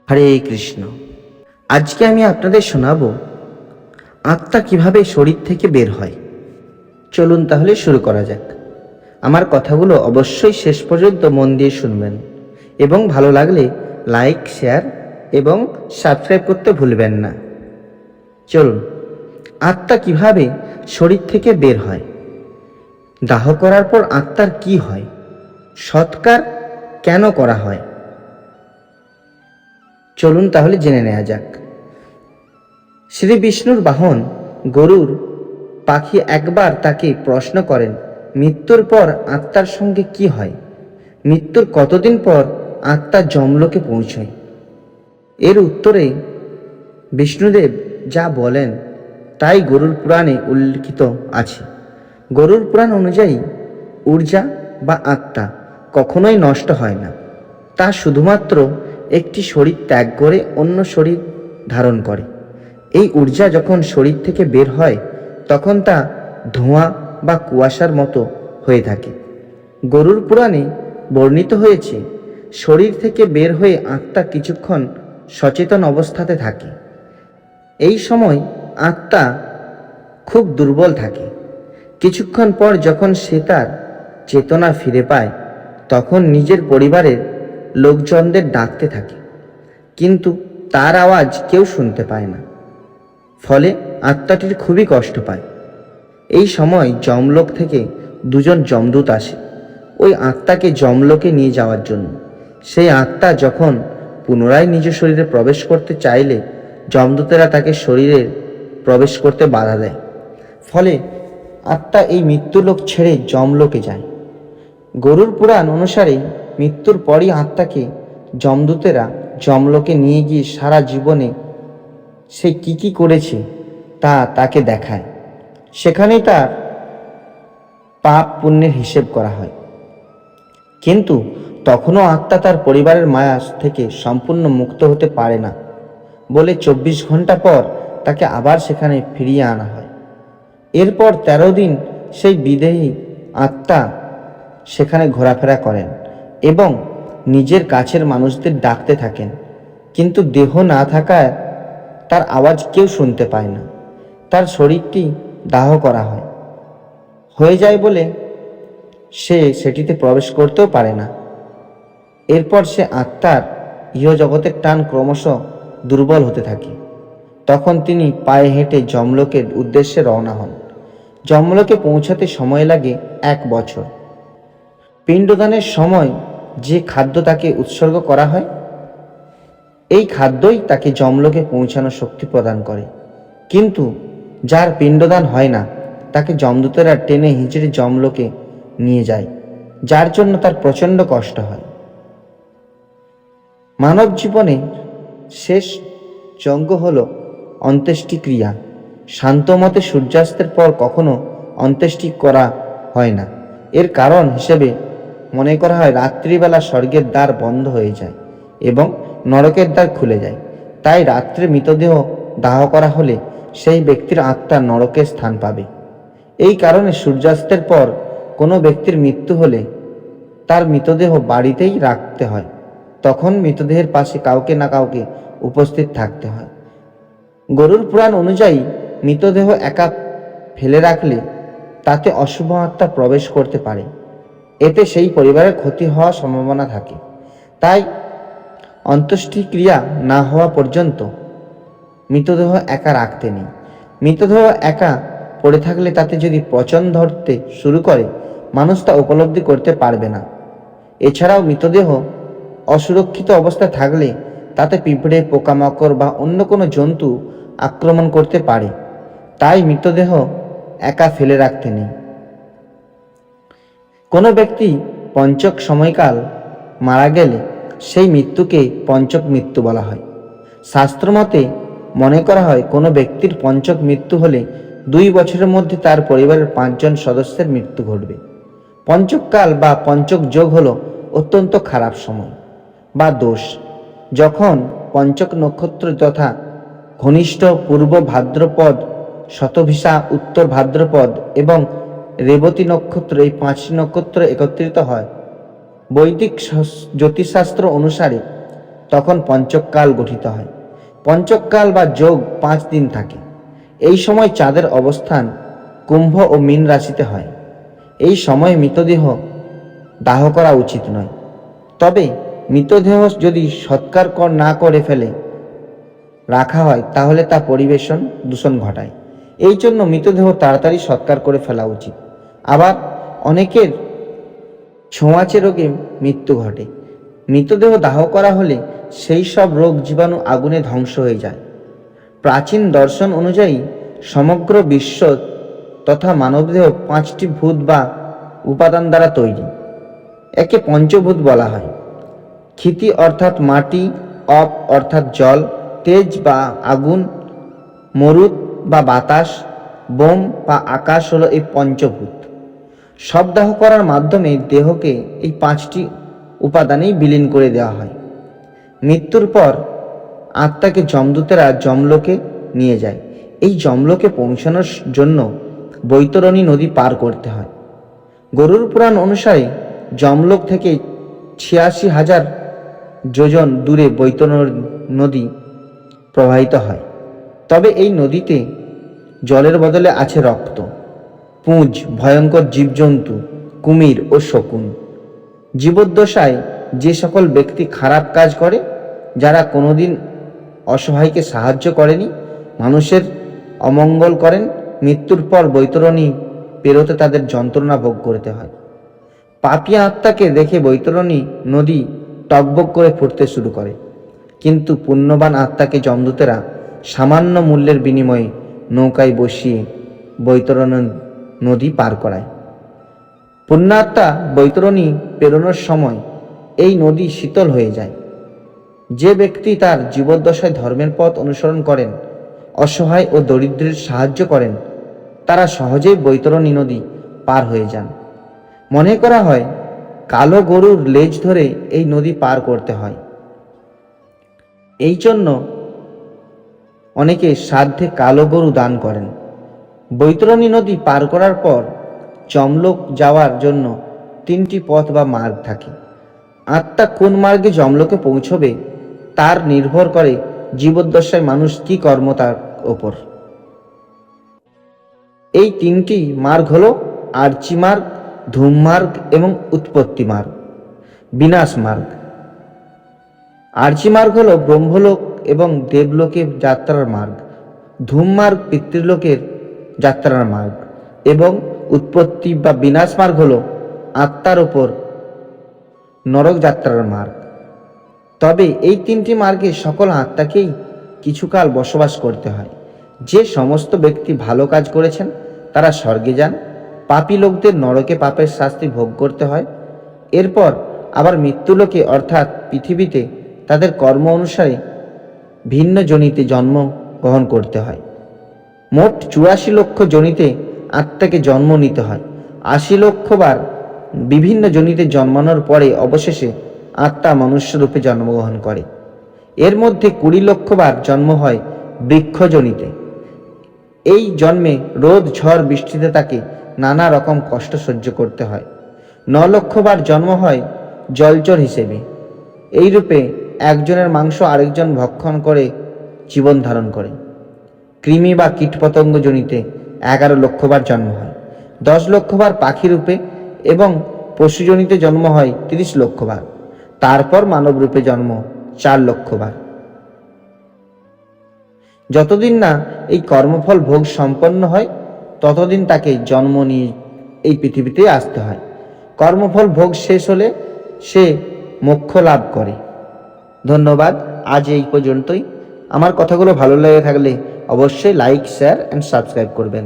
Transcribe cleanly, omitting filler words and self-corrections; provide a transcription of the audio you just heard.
হরে কৃষ্ণ। আজকে আমি আপনাদের শোনাবো আত্মা কিভাবে শরীর থেকে বের হয়। চলুন তাহলে শুরু করা যাক। আমার কথাগুলো অবশ্যই শেষ পর্যন্ত মন দিয়ে শুনবেন এবং ভালো লাগলে লাইক, শেয়ার এবং সাবস্ক্রাইব করতে ভুলবেন না। চলুন, আত্মা কিভাবে শরীর থেকে বের হয়। দাহ করার পর আত্মার কি হয়, সৎকার কেন করা হয়, চলুন তাহলে জেনে নেওয়া যাক। শ্রী বিষ্ণুর বাহন গরুর পাখি একবার তাকে প্রশ্ন করেন, মৃত্যুর পর আত্মার সঙ্গে কি হয়, মৃত্যুর কতদিন পর আত্মা যমলোকে পৌঁছয়। এর উত্তরে বিষ্ণুদেব যা বলেন তাই গরুর পুরাণে উল্লিখিত আছে। গরুর পুরাণ অনুযায়ী ঊর্জা বা আত্মা কখনোই নষ্ট হয় না। তা শুধুমাত্র একটি শরীর ত্যাগ করে অন্য শরীর ধারণ করে। এই ঊর্জা যখন শরীর থেকে বের হয় তখন তা ধোঁয়া বা কুয়াশার মতো হয়ে থাকে। গরুর পুরাণে বর্ণিত হয়েছে, শরীর থেকে বের হয়ে আত্মা কিছুক্ষণ সচেতন অবস্থাতে থাকে। এই সময় আত্মা খুব দুর্বল থাকে। কিছুক্ষণ পর যখন সে তার চেতনা ফিরে পায় তখন নিজের পরিবারের লোকজনদের ডাকতে থাকে, কিন্তু তার আওয়াজ কেউ শুনতে পায় না। ফলে আত্মাটির খুবই কষ্ট পায়। এই সময় যমলোক থেকে দুজন যমদূত আসে ওই আত্মাকে যমলোকে নিয়ে যাওয়ার জন্য। সেই আত্মা যখন পুনরায় নিজ শরীরে প্রবেশ করতে চাইলে যমদূতেরা তাকে শরীরে প্রবেশ করতে বাধা দেয়। ফলে আত্মা এই মৃত্যুলোক ছেড়ে যমলোকে যায়। গরুর পুরাণ অনুসারে মৃত্যুর পরই আত্মাকে যমদূতেরা যমলোকে নিয়ে গিয়ে সারা জীবনে সে কি করেছে তা তাকে দেখায়। সেখানেই তার পাপ পুণ্যের হিসেব করা হয়। কিন্তু তখনও আত্মা তার পরিবারের মায়া থেকে সম্পূর্ণ মুক্ত হতে পারে না বলে 24 ঘন্টা পর তাকে আবার সেখানে ফিরিয়ে আনা হয়। এরপর 13 দিন সেই বিদেহী আত্মা সেখানে ঘোরাফেরা করেন এবং নিজের কাছের মানুষদের ডাকতে থাকেন, কিন্তু দেহ না থাকায় তার আওয়াজ কেউ শুনতে পায় না। তার শরীরটি দাহ করা হয়ে যায় বলে সে সেটিতে প্রবেশ করতেও পারে না। এরপর সে আত্মার ইহজগতের টান ক্রমশ দুর্বল হতে থাকে। তখন তিনি পায়ে হেঁটে যমলোকের উদ্দেশ্যে রওনা হন। যমলোকে পৌঁছাতে সময় লাগে 1 বছর। পিণ্ডদানের সময় যে খাদ্য তাকে উৎসর্গ করা হয়, এই খাদ্যই তাকে যমলোকে পৌঁছানোর শক্তি প্রদান করে। কিন্তু যার পিণ্ডদান হয় না তাকে যমদূতেরা টেনে হিঁচড়ে যমলোকে নিয়ে যায়, যার জন্য তার প্রচণ্ড কষ্ট হয়। মানব জীবনে শেষ যজ্ঞ হল অন্ত্যেষ্টিক্রিয়া। শান্তমতে সূর্যাস্তের পর কখনো অন্ত্যেষ্টি করা হয় না। এর কারণ হিসেবে মনে করা হয় রাত্রিবেলা স্বর্গের দ্বার বন্ধ হয়ে যায় এবং নরকের দ্বার খুলে যায়। তাই রাত্রে মৃতদেহ দাহ করা হলে সেই ব্যক্তির আত্মা নরকে স্থান পাবে। এই কারণে সূর্যাস্তের পর কোনো ব্যক্তির মৃত্যু হলে তার মৃতদেহ বাড়িতেই রাখতে হয়। তখন মৃতদেহের পাশে কাউকে না কাউকে উপস্থিত থাকতে হয়। গরুর পুরাণ অনুযায়ী মৃতদেহ একা ফেলে রাখলে তাতে অশুভ আত্মা প্রবেশ করতে পারে। এতে সেই পরিবারের ক্ষতি হওয়ার সম্ভাবনা থাকে। তাই অন্ত্যেষ্টিক্রিয়া না হওয়া পর্যন্ত মৃতদেহ একা রাখতে নেই। মৃতদেহ একা পড়ে থাকলে তাতে যদি পচন ধরতে শুরু করে মানুষ তা উপলব্ধি করতে পারবে না। এছাড়াও মৃতদেহ অসুরক্ষিত অবস্থায় থাকলে তাতে পিঁপড়ে, পোকামাকড় বা অন্য কোনো জন্তু আক্রমণ করতে পারে। তাই মৃতদেহ একা ফেলে রাখতে নেই। কোনো ব্যক্তি পঞ্চক সময়কাল মারা গেলে সেই মৃত্যুকে পঞ্চক মৃত্যু বলা হয়। শাস্ত্রমতে মনে করা হয় কোনো ব্যক্তির পঞ্চক মৃত্যু হলে 2 বছরের মধ্যে তার পরিবারের 5 জন সদস্যের মৃত্যু ঘটবে। পঞ্চককাল বা পঞ্চক যোগ হলো অত্যন্ত খারাপ সময় বা দোষ, যখন পঞ্চক নক্ষত্র যথা ঘনিষ্ঠ, পূর্ব ভাদ্রপদ, শতভিসা, উত্তর ভাদ্রপদ এবং রেবতী নক্ষত্র, এই 5টি নক্ষত্র একত্রিত হয়। বৈদিক জ্যোতিষশাস্ত্র অনুসারে তখন পঞ্চকাল গঠিত হয়। পঞ্চকাল বা যোগ 5 দিন থাকে। এই সময় চাঁদের অবস্থান কুম্ভ ও মীন রাশিতে হয়। এই সময়ে মৃতদেহ দাহ করা উচিত নয়। তবে মৃতদেহ যদি সৎকার না করে ফেলে রাখা হয় তাহলে তা পরিবেশন দূষণ ঘটায়। এই জন্য মৃতদেহ তাড়াতাড়ি সৎকার করে ফেলা উচিত। আবার অনেকের ছোঁয়াচে রোগে মৃত্যু ঘটে। মৃতদেহ দাহ করা হলে সেই সব রোগ জীবাণু আগুনে ধ্বংস হয়ে যায়। প্রাচীন দর্শন অনুযায়ী সমগ্র বিশ্ব তথা মানবদেহ 5টি ভূত বা উপাদান দ্বারা তৈরি। একে পঞ্চভূত বলা হয়। ক্ষিতি অর্থাৎ মাটি, অপ অর্থাৎ জল, তেজ বা আগুন, মরুত বা বাতাস, বোম বা আকাশ হলো এই পঞ্চভূত। সব দাহ করার মাধ্যমে দেহকে এই 5টি উপাদানেই বিলীন করে দেওয়া হয়। মৃত্যুর পর আত্মাকে যমদূতেরা যমলোকে নিয়ে যায়। এই যমলোকে পৌঁছানোর জন্য বৈতরণী নদী পার করতে হয়। গরুড় পুরাণ অনুসারে যমলোক থেকে 86,000 যোজন দূরে বৈতরণী নদী প্রবাহিত হয়। তবে এই নদীতে জলের বদলে আছে রক্ত, পুঁজ, ভয়ঙ্কর জীবজন্তু, কুমির ও শকুন। জীবদ্দশায় যে সকল ব্যক্তি খারাপ কাজ করে, যারা কোনোদিন অসহায়কে সাহায্য করেনি, মানুষের অমঙ্গল করেন, মৃত্যুর পর বৈতরণী পেরোতে তাদের যন্ত্রণা ভোগ করতে হয়। পাপী আত্মাকে দেখে বৈতরণী নদী টগবগ করে ফুটতে শুরু করে। কিন্তু পুণ্যবান আত্মাকে যমদূতেরা সামান্য মূল্যের বিনিময়ে নৌকায় বসিয়ে বৈতরণী নদী পার করায়। পুণ্যাত্মা বৈতরণী পেরোনোর সময় এই নদী শীতল হয়ে যায়। যে ব্যক্তি তার জীবদ্দশায় ধর্মের পথ অনুসরণ করেন, অসহায় ও দরিদ্রের সাহায্য করেন, তারা সহজেই বৈতরণী নদী পার হয়ে যান। মনে করা হয় কালো গরুর লেজ ধরে এই নদী পার করতে হয়। এই জন্য অনেকে শ্রাদ্ধে কালো গরু দান করেন। বৈতরণী নদী পার করার পর যমলোক যাওয়ার জন্য 3টি পথ বা মার্গ থাকে। আত্মা কোন মার্গে যমলোকে পৌঁছবে তার নির্ভর করে জীবদ্দশায় মানুষ কি কর্ম তার ওপর। এই 3টি মার্গ হলো আর্চি মার্গ, ধূম মার্গ এবং উৎপত্তি মার্গ, বিনাশ মার্গ। আর্চি মার্গ হলো ব্রহ্মলোক এবং দেবলোকের যাত্রার মার্গ। ধূম মার্গ পিতৃলোকের যাত্রার মার্গ এবং উৎপত্তি বা বিনাশ মার্গ হলো আত্মার ওপর নরক যাত্রার মার্গ। তবে এই 3টি মার্গে সকল আত্মাকেই কিছুকাল বসবাস করতে হয়। যে সমস্ত ব্যক্তি ভালো কাজ করেছেন তারা স্বর্গে যান। পাপী লোকদের নরকে পাপের শাস্তি ভোগ করতে হয়। এরপর আবার মৃত্যুলোকে অর্থাৎ পৃথিবীতে তাদের কর্ম অনুসারে ভিন্ন যোনিতে জন্ম গ্রহণ করতে হয়। মোট 84 লক্ষ যোনিতে আত্মাকে জন্ম নিতে হয়। 80 লক্ষ বার বিভিন্ন যোনিতে জন্মানোর পরে অবশেষে আত্মা মনুষ্যরূপে জন্মগ্রহণ করে। এর মধ্যে 20 লক্ষ বার জন্ম হয় বৃক্ষ যোনিতে। এই জন্মে রোদ, ঝড়, বৃষ্টিতে তাকে নানা রকম কষ্ট সহ্য করতে হয়। 9 লক্ষ বার জন্ম হয় জলচর হিসেবে। এই রূপে একজনের মাংস আরেকজন ভক্ষণ করে জীবন ধারণ করে। কৃমি বা কীটপতঙ্গ জনিতে 11 লক্ষ বার জন্ম হয়। 10 লক্ষ বার পাখি রূপে এবং পশুজনিতে জন্ম হয় 30 লক্ষ বার। তারপর মানব রূপে জন্ম 4 লক্ষ বার। যতদিন না এই কর্মফল ভোগ সম্পন্ন হয় ততদিন তাকে জন্ম নিয়ে এই পৃথিবীতে আসতে হয়। কর্মফল ভোগ শেষ হলে সে মোক্ষ লাভ করে। ধন্যবাদ। আজ এই পর্যন্তই। আমার কথাগুলো ভালো লেগে থাকলে অবশ্যই লাইক, শেয়ার অ্যান্ড সাবস্ক্রাইব করবেন।